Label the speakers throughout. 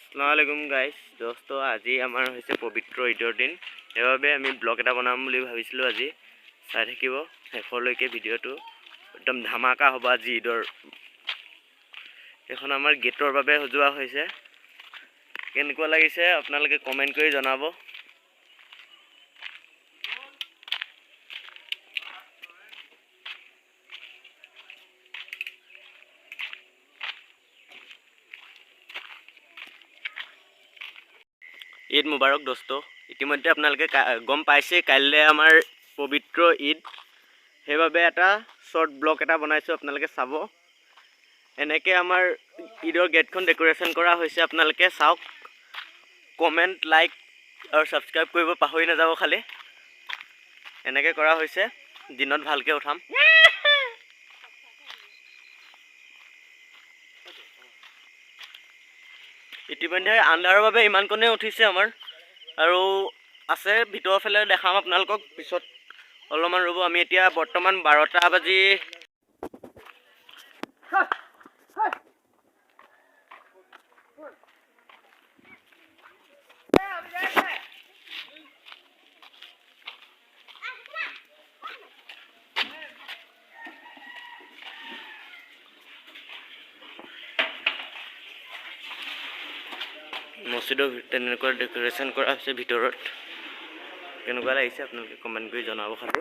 Speaker 1: আসসালামুআলাইকুম guys দোস্ত আজি আমাৰ হৈছে পবিত্ৰ ঈদৰ দিন সেইবাবে আমি ব্লগ এটা বনাম বুলি ভাবিছিলো আজি চাই থাকিব শেষলৈকে ভিডিঅটো একদম ধামাকা হ'ব আজি ঈদৰ এখন আমাৰ গেটৰ বাবে সজোৱা হৈছে কেনেকুৱা লাগিছে আপোনালোকে কমেন্ট কৰি জনাব ঈদ মুবাৰক দোস্ত ইতিমধ্যে আপোনালোকে গম পাইছে কাইলৈ আমাৰ পবিত্ৰ ঈদ সেইবাবে এটা শৰ্ট ব্লগ এটা বনাইছো আপোনালোকে চাব এনেকৈ আমাৰ ঈদৰ গেটখন ডেকোৰেশ্যন কৰা হৈছে আপোনালোকে চাওক কমেন্ট লাইক আৰু সাবস্ক্ৰাইব কৰিব পাহৰি নাযাব খালি এনেকৈ কৰা হৈছে দিনত ভালকৈ উঠাম ইতিমধ্যে আন্ধাৰৰ বাবে ইমানকণে উঠিছে আমাৰ আৰু আছে ভিতৰৰ ফালে দেখাম আপোনালোকক পিছত অলপমান ৰ'ব আমি এতিয়া বৰ্তমান 12টা বাজি মছজিদৰ তেনেকুৱা ডেকোৰেশ্যন কৰা হৈছে ভিতৰত কেনেকুৱা লাগিছে আপোনালোকে কমেন্ট কৰি জনাব খালি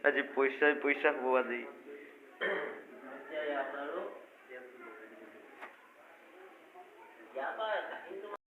Speaker 1: আজি পইচা হ'ব আজি